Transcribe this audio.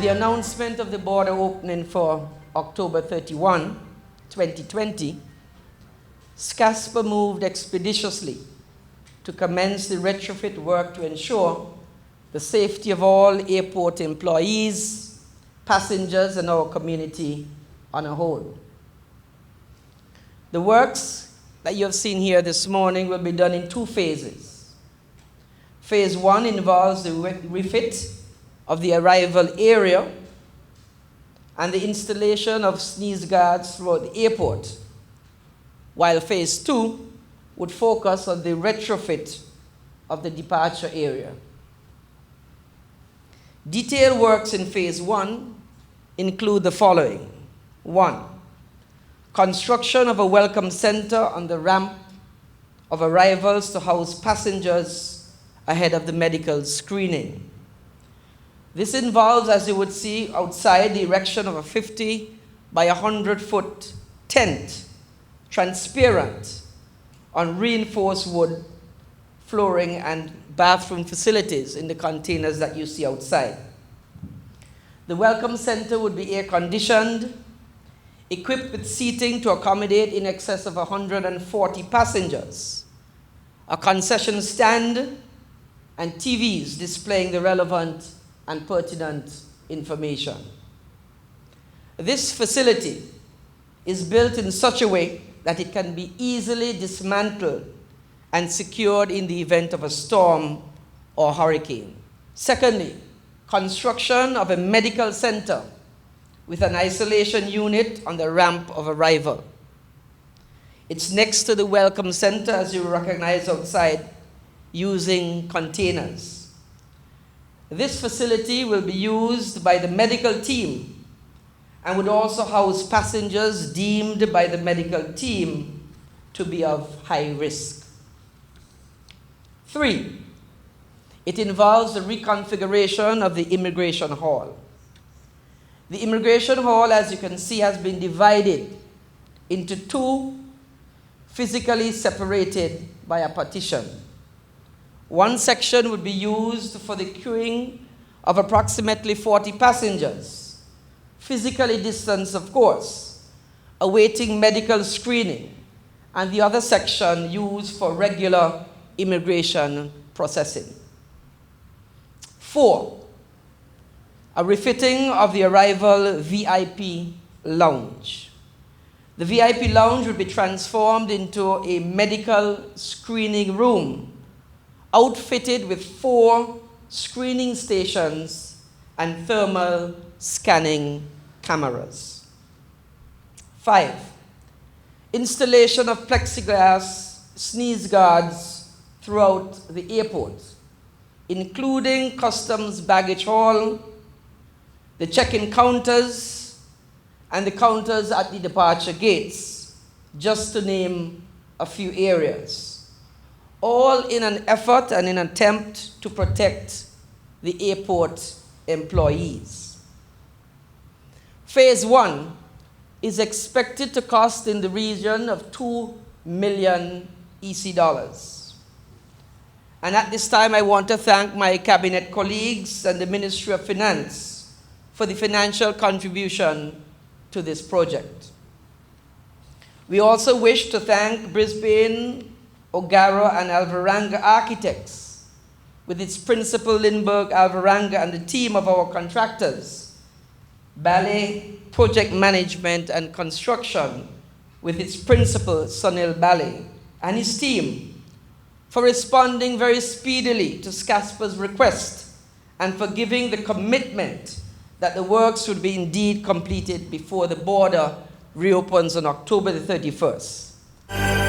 the announcement of the border opening for October 31, 2020, SCASPA moved expeditiously to commence the retrofit work to ensure the safety of all airport employees, passengers, and our community on a whole. The works that you have seen here this morning will be done in 2 phases. Phase 1 involves the refit of the arrival area and the installation of sneeze guards throughout the airport, while Phase 2 would focus on the retrofit of the departure area. Detailed works in Phase 1 include the following. 1. Construction of a welcome center on the ramp of arrivals to house passengers ahead of the medical screening. This involves, as you would see outside, the erection of a 50 by 100-foot tent, transparent, on reinforced wood flooring and bathroom facilities in the containers that you see outside. The welcome center would be air-conditioned, equipped with seating to accommodate in excess of 140 passengers, a concession stand, and TVs displaying the relevant and pertinent information. This facility is built in such a way that it can be easily dismantled and secured in the event of a storm or hurricane. Secondly, construction of a medical center with an isolation unit on the ramp of arrival. It's next to the welcome center, as you recognize outside, using containers. This facility will be used by the medical team and would also house passengers deemed by the medical team to be of high risk. 3. It involves the reconfiguration of the immigration hall. The immigration hall, as you can see, has been divided into 2 physically separated by a partition. One section would be used for the queuing of approximately 40 passengers, physically distanced, of course, awaiting medical screening, and the other section used for regular immigration processing. 4. A refitting of the arrival VIP lounge. The VIP lounge would be transformed into a medical screening room, outfitted with 4 screening stations and thermal scanning cameras. 5. Installation of plexiglass sneeze guards throughout the airport, including customs baggage hall, the check-in counters, and the counters at the departure gates, just to name a few areas, all in an effort and in an attempt to protect the airport employees. Phase 1 is expected to cost in the region of $2 million EC dollars. And at this time, I want to thank my cabinet colleagues and the Ministry of Finance for the financial contribution to this project. We also wish to thank Brisbane, O'Gara, and Alvaranga Architects, with its principal Lindbergh Alvaranga and the team of our contractors, Ballet Project Management and Construction, with its principal Sunil Ballet, and his team, for responding very speedily to SCASPA's request and for giving the commitment that the works would be indeed completed before the border reopens on October the 31st.